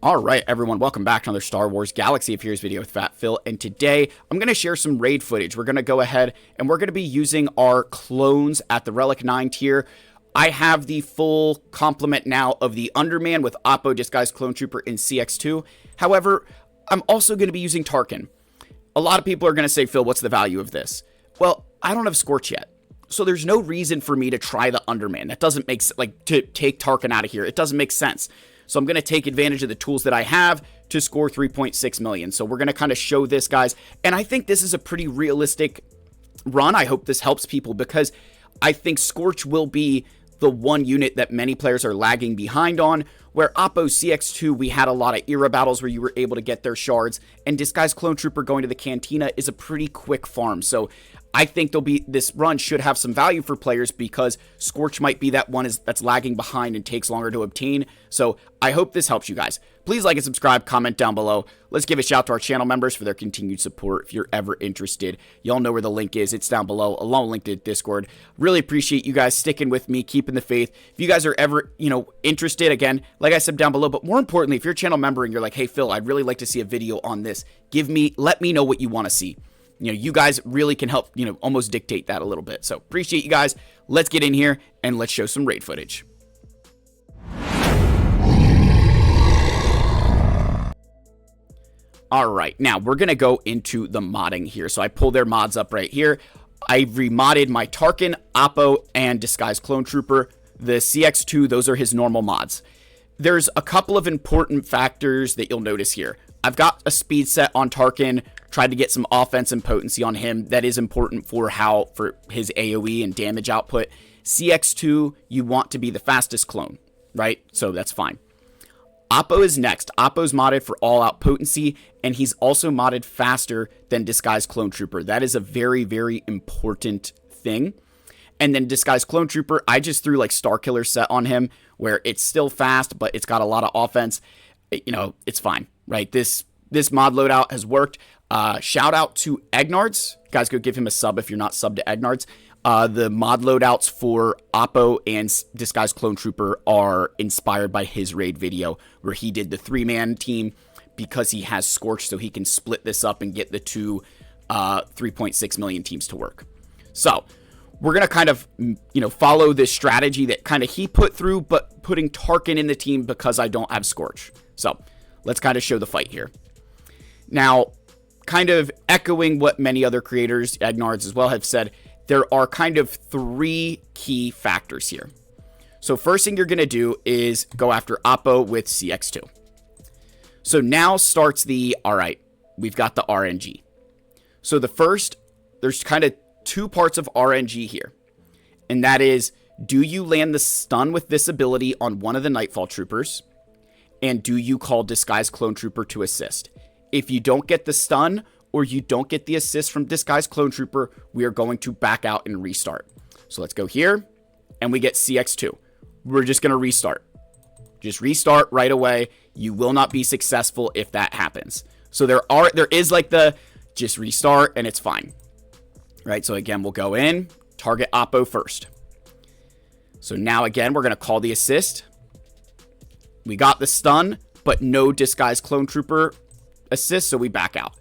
Alright everyone, welcome back to another Star Wars Galaxy of Heroes video with Fat Phil, and today I'm going to share some raid footage. We're going to go ahead and we're going to be using our clones at the Relic 9 tier. I have the full complement now of the Underman with Oppo, Disguised Clone Trooper, in CX2. However, I'm also going to be using Tarkin. A lot of people are going to say, Phil, what's the value of this? Well, I don't have Scorch yet. So there's no reason for me to try the Underman. That doesn't make sense, like to take Tarkin out of here. It doesn't make sense. So I'm going to take advantage of the tools that I have to score 3.6 million. So we're going to kind of show this, guys. And I think this is a pretty realistic run. I hope this helps people because I think Scorch will be the one unit that many players are lagging behind on, where Oppo CX2, we had a lot of era battles where you were able to get their shards, and Disguised Clone Trooper going to the Cantina is a pretty quick farm. So I think this run should have some value for players because Scorch might be that one that's lagging behind and takes longer to obtain. So I hope this helps you guys. Please like and subscribe, comment down below. Let's give a shout to our channel members for their continued support. If you're ever interested, y'all know where the link is. It's down below, along with link to Discord. Really appreciate you guys sticking with me, keeping the faith. If you guys are ever, interested, again, like I said down below, but more importantly, if you're a channel member and you're like, hey Phil, I'd really like to see a video on this, let me know what you want to see. You guys really can help, almost dictate that a little bit. So appreciate you guys. Let's get in here and let's show some raid footage. All right, now we're going to go into the modding here. So I pull their mods up right here. I remodded my Tarkin, Oppo, and Disguised Clone Trooper. The CX2, those are his normal mods. There's a couple of important factors that you'll notice here. I've got a speed set on Tarkin, tried to get some offense and potency on him. That is important for his AoE and damage output. CX2, you want to be the fastest clone, right? So that's fine. Oppo is next. Oppo's modded for all-out potency, and he's also modded faster than Disguised Clone Trooper. That is a very, very important thing. And then Disguised Clone Trooper, I just threw like Star Killer set on him, where it's still fast, but it's got a lot of offense. It's fine, right? This mod loadout has worked. Shout out to Egnards. Guys, go give him a sub if you're not subbed to Egnards. The mod loadouts for Oppo and Disguised Clone Trooper are inspired by his raid video, where he did the 3-man team because he has Scorch, so he can split this up and get the two 3.6 million teams to work. So we're going to kind of, follow this strategy that kind of he put through, but putting Tarkin in the team because I don't have Scorch. So let's kind of show the fight here. Now, kind of echoing what many other creators, Egnards as well, have said, there are kind of three key factors here. So first thing you're going to do is go after Oppo with CX2. So now starts all right, we've got the RNG. So there's kind of two parts of RNG here. And that is, do you land the stun with this ability on one of the Nightfall Troopers? And do you call Disguised Clone Trooper to assist? If you don't get the stun, or you don't get the assist from Disguised Clone Trooper, we are going to back out and restart. So let's go here, and we get CX2. We're just going to restart. Just restart right away. You will not be successful if that happens. So there is like the just restart, and it's fine. Right, so again, we'll go in, target Oppo first. So now again, we're going to call the assist. We got the stun, but no Disguised Clone Trooper assist, so we back out.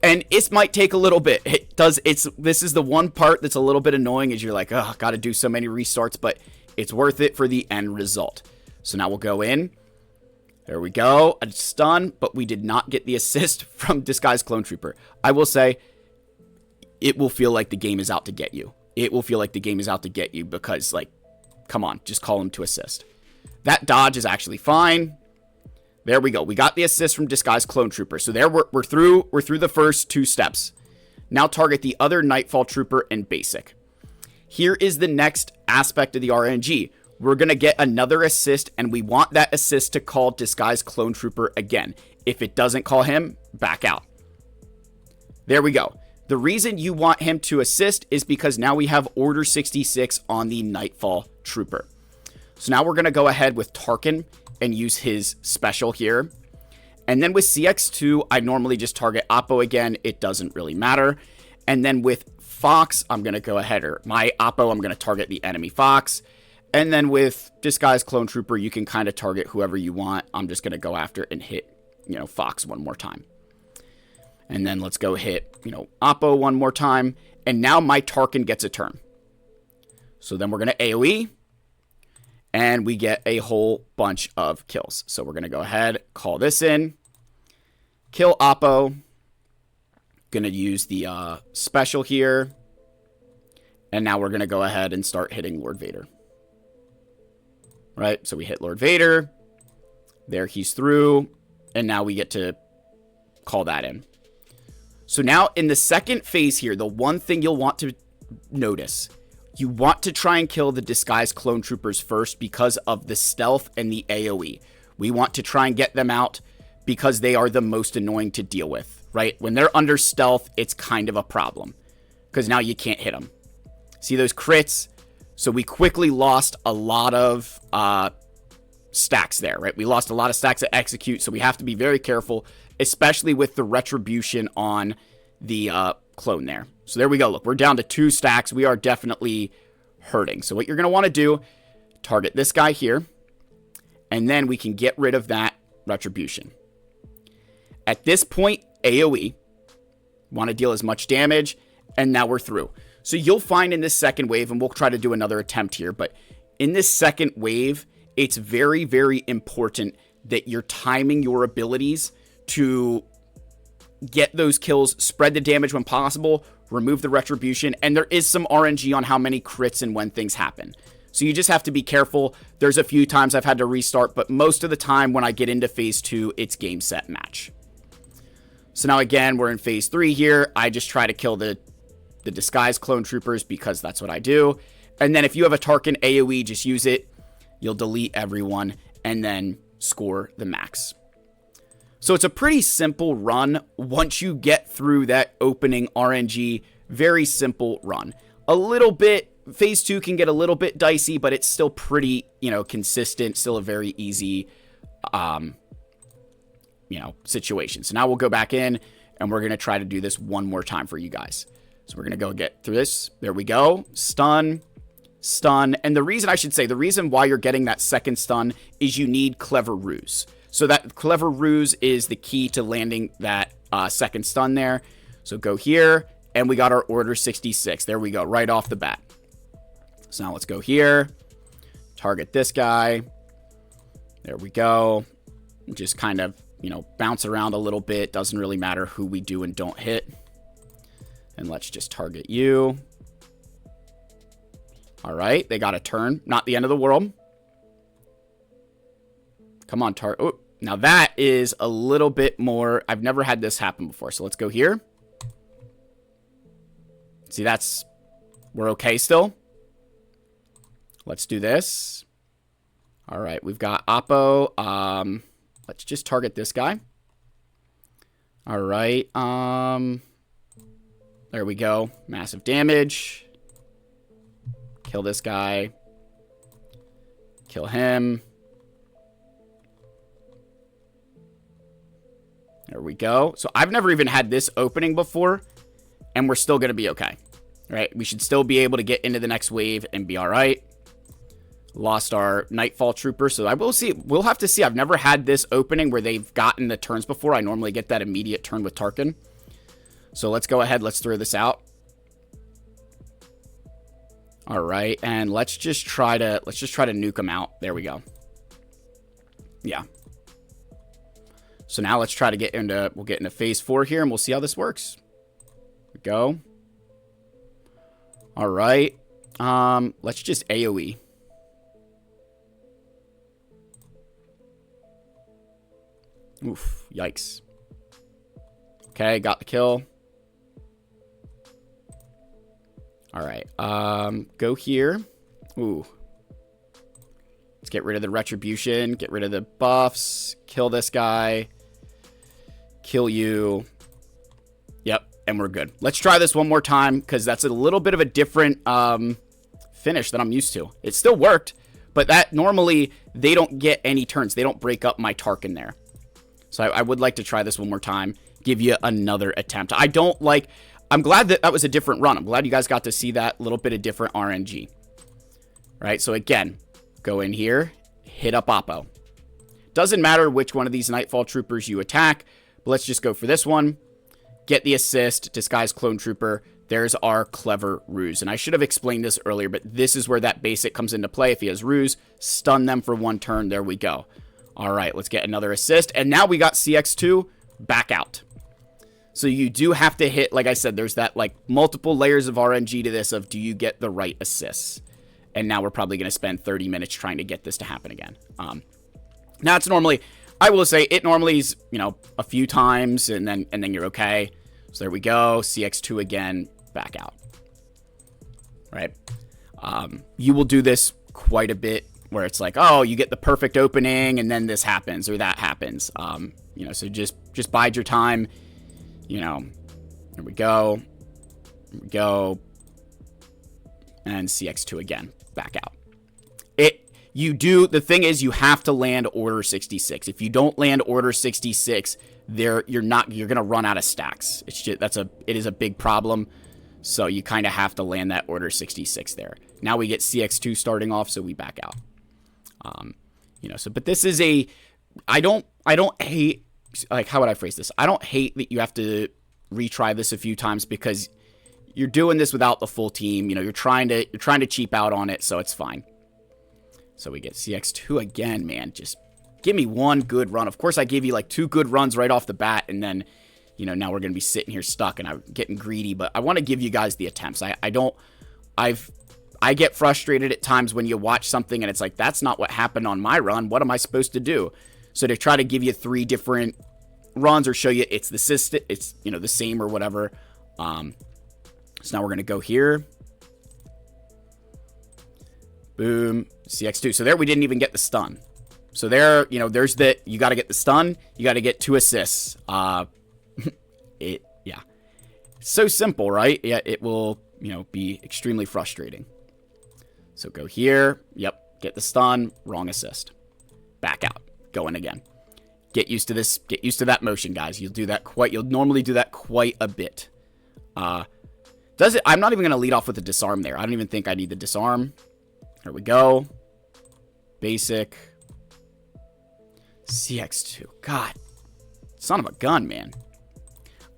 And it might take a little bit. This is the one part that's a little bit annoying, is you're like, oh, got to do so many restarts, but it's worth it for the end result. So now we'll go in. There we go. A stun, but we did not get the assist from Disguised Clone Trooper. I will say, it will feel like the game is out to get you. It will feel like the game is out to get you because, like, come on, just call him to assist. That dodge is actually fine. There we go. We got the assist from Disguised Clone Trooper. So there we're through the first two steps. Now target the other Nightfall Trooper and Basic. Here is the next aspect of the RNG. We're going to get another assist, and we want that assist to call Disguised Clone Trooper again. If it doesn't call him, back out. There we go. The reason you want him to assist is because now we have Order 66 on the Nightfall Trooper. So now we're going to go ahead with Tarkin and use his special here. And then with CX2, I normally just target Oppo again. It doesn't really matter. And then with Fox, I'm going to go ahead, or my Oppo, I'm going to target the enemy Fox. And then with Disguise Clone Trooper, you can kind of target whoever you want. I'm just going to go after and hit, Fox one more time. And then let's go hit, Oppo one more time. And now my Tarkin gets a turn. So then we're going to AoE. And we get a whole bunch of kills. So we're going to go ahead, call this in. Kill Oppo. Going to use the special here. And now we're going to go ahead and start hitting Lord Vader. Right? So we hit Lord Vader. There, he's through. And now we get to call that in. So now in the second phase here, the one thing you'll want to notice, you want to try and kill the Disguised Clone Troopers first because of the stealth and the AoE. We want to try and get them out because they are the most annoying to deal with, right? When they're under stealth, it's kind of a problem because now you can't hit them. See those crits? So we quickly lost a lot of stacks there, right? We lost a lot of stacks at execute, so we have to be very careful, especially with the retribution on the clone there. So there we go. Look, we're down to 2 stacks. We are definitely hurting. So what you're going to want to do, target this guy here, and then we can get rid of that retribution. At this point, AoE, want to deal as much damage, and now we're through. So you'll find in this second wave, and we'll try to do another attempt here, but in this second wave, it's very, very important that you're timing your abilities to get those kills, spread the damage when possible, remove the retribution, and there is some RNG on how many crits and when things happen. So you just have to be careful. There's a few times I've had to restart, but most of the time when I get into phase 2, it's game, set, match. So now again, we're in phase 3 here. I just try to kill the Disguised Clone Troopers because that's what I do. And then if you have a Tarkin AoE, just use it. You'll delete everyone and then score the max. So it's a pretty simple run once you get through that opening RNG. Very simple run. A little bit, phase 2 can get a little bit dicey, but it's still pretty, consistent. Still a very easy, situation. So now we'll go back in and we're going to try to do this one more time for you guys. So we're going to go get through this. There we go. Stun. And the reason why you're getting that second stun is you need Clever Ruse. So that Clever Ruse is the key to landing that second stun there. So go here, and we got our Order 66. There we go, right off the bat. So now let's go here, target this guy. There we go. Just kind of, bounce around a little bit. Doesn't really matter who we do and don't hit. And let's just target you. All right, they got a turn. Not the end of the world. Come on, oh, now that is a little bit more. I've never had this happen before. So let's go here. See, we're okay still. Let's do this. All right, we've got Oppo. Let's just target this guy. All right. There we go. Massive damage. Kill this guy. Kill him. There we go. So I've never even had this opening before, and we're still going to be okay. All right, we should still be able to get into the next wave and be all right. Lost our Nightfall Trooper, so I will see. We'll have to see. I've never had this opening where they've gotten the turns before. I normally get that immediate turn with Tarkin. So let's go ahead. Let's throw this out. All right, and let's just try to nuke them out. There we go. Yeah. So now let's try to we'll get into phase 4 here, and we'll see how this works. Here we go. All right. Let's just AoE. Oof, yikes. Okay, got the kill. All right, go here. Ooh. Let's get rid of the retribution, get rid of the buffs, kill this guy, kill you. Yep, and we're good. Let's try this one more time, because that's a little bit of a different finish than I'm used to. It still worked, but that normally they don't get any turns. They don't break up my Tarkin there. So I would like to try this one more time, give you another attempt. I'm glad that was a different run. I'm glad you guys got to see that little bit of different RNG. right? So again, go in here, hit up Oppo. Doesn't matter which one of these Nightfall Troopers you attack, but let's just go for this one. Get the assist, disguise Clone Trooper. There's our clever ruse. And I should have explained this earlier, but this is where that basic comes into play. If he has ruse, stun them for 1 turn. There we go. All right, let's get another assist. And now we got CX2 back out. So you do have to hit, like I said, there's that like multiple layers of RNG to this of do you get the right assists? And now we're probably going to spend 30 minutes trying to get this to happen again. Now it's normally, I will say it normally is, you know, a few times and then you're okay. So there we go. CX2 again, back out. Right. You will do this quite a bit where it's like, oh, you get the perfect opening and then this happens or that happens. You know, so just bide your time. You know, there we go. There we go. And CX2 again, back out. The thing is you have to land Order 66. If you don't land Order 66, you're going to run out of stacks. It is a big problem. So you kind of have to land that Order 66 there. Now we get CX2 starting off, so we back out. You know, so, but this is I don't hate, like, how would I phrase this? I don't hate that you have to retry this a few times because you're doing this without the full team. You know, you're trying to cheap out on it, so it's fine. So we get CX2 again, man. Just give me one good run. Of course, I gave you like 2 good runs right off the bat, and then, you know, now we're going to be sitting here stuck, and I'm getting greedy, but I want to give you guys the attempts. I get frustrated at times when you watch something and it's like, that's not what happened on my run. What am I supposed to do? So to try to give you 3 different runs or show you it's you know, the same or whatever. So now we're going to go here. Boom. CX2. So there we didn't even get the stun. So there, you know, you got to get the stun. You got to get 2 assists. Yeah. So simple, right? Yeah, it will, you know, be extremely frustrating. So go here. Yep. Get the stun. Wrong assist. Back out. Going again. Get used to this. Get used to that motion, guys. You'll normally do that quite a bit. I'm not even going to lead off with the disarm there. I don't even think I need the disarm. There we go. Basic. CX2. God. Son of a gun, man.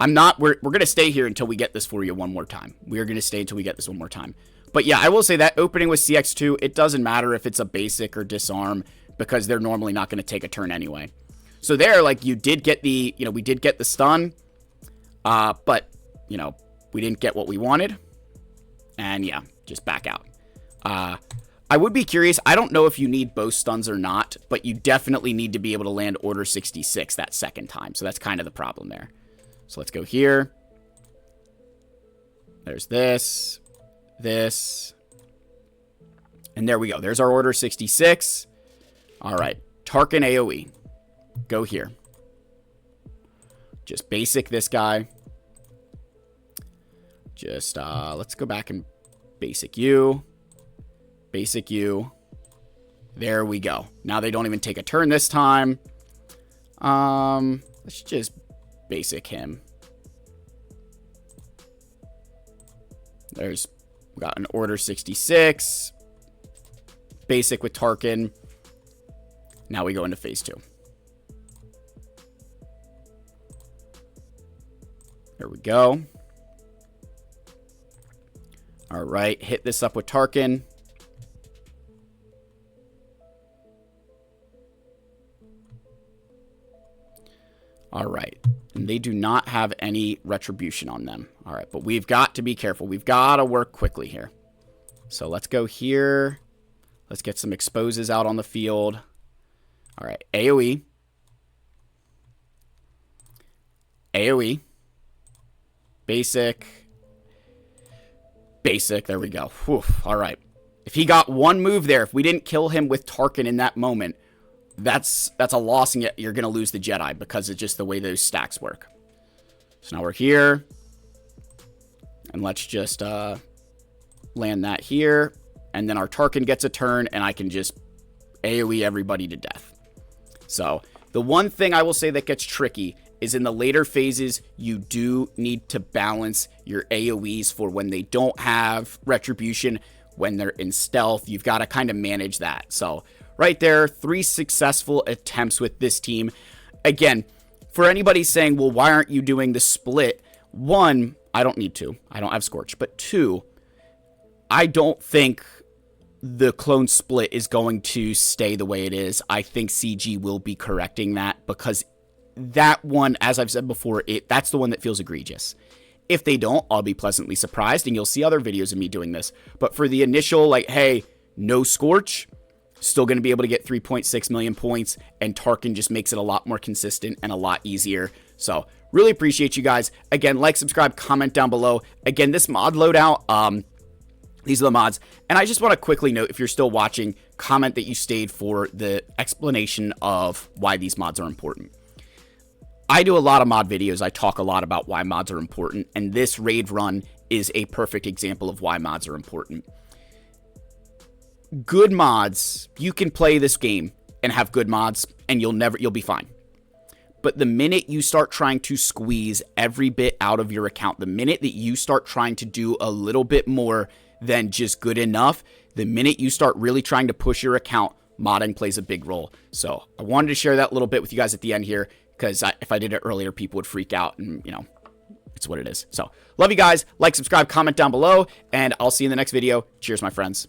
We're going to stay here until we get this for you one more time. We are going to stay until we get this one more time. But yeah, I will say that opening with CX2, it doesn't matter if it's a basic or disarm because they're normally not going to take a turn anyway. So there, like, we did get the stun, but, you know, we didn't get what we wanted. And yeah, just back out. I would be curious. I don't know if you need both stuns or not, but you definitely need to be able to land Order 66 that second time. So that's kind of the problem there. So let's go here. There's this. And there we go. There's our Order 66. All right. Tarkin AoE. Go here. Just basic this guy. Just, let's go back and basic you. Basic you. There we go. Now they don't even take a turn this time. Let's just basic him. We got an Order 66. Basic with Tarkin. Now we go into phase 2. There we go. All right, hit this up with Tarkin. All right, and they do not have any retribution on them. All right, but we've got to be careful. We've got to work quickly here. So let's go here. Let's get some exposes out on the field. All right, AoE. AoE. Basic. Basic, there we go. Whew. All right. If he got one move there, if we didn't kill him with Tarkin in that moment, that's a loss, and you're going to lose the Jedi because it's just the way those stacks work. So now we're here. And let's just land that here. And then our Tarkin gets a turn, and I can just AoE everybody to death. So the one thing I will say that gets tricky is in the later phases, you do need to balance your AoEs for when they don't have retribution when they're in stealth. You've got to kind of manage that. So right there, 3 successful attempts with this team. Again, for anybody saying, well, why aren't you doing the split? 1, I don't need to. I don't have Scorch. But 2, I don't think the clone split is going to stay the way it is. I think CG will be correcting that, because that one, as I've said before, that's the one that feels egregious. If they don't, I'll be pleasantly surprised, and you'll see other videos of me doing this. But for the initial, like, hey, no Scorch, still going to be able to get 3.6 million points, and Tarkin just makes it a lot more consistent and a lot easier. So really appreciate you guys. Again, like, subscribe, comment down below. Again, this mod loadout, these are the mods. And I just want to quickly note, if you're still watching, comment that you stayed for the explanation of why these mods are important. I do a lot of mod videos. I talk a lot about why mods are important, and this raid run is a perfect example of why mods are important. Good mods, you can play this game and have good mods, and you'll be fine. But the minute you start trying to squeeze every bit out of your account, the minute that you start trying to do a little bit more than just good enough, the minute you start really trying to push your account, modding plays a big role. So I wanted to share that little bit with you guys at the end here, because if I did it earlier, people would freak out, and, you know, it's what it is. So love you guys. Like, subscribe, comment down below, and I'll see you in the next video. Cheers, my friends.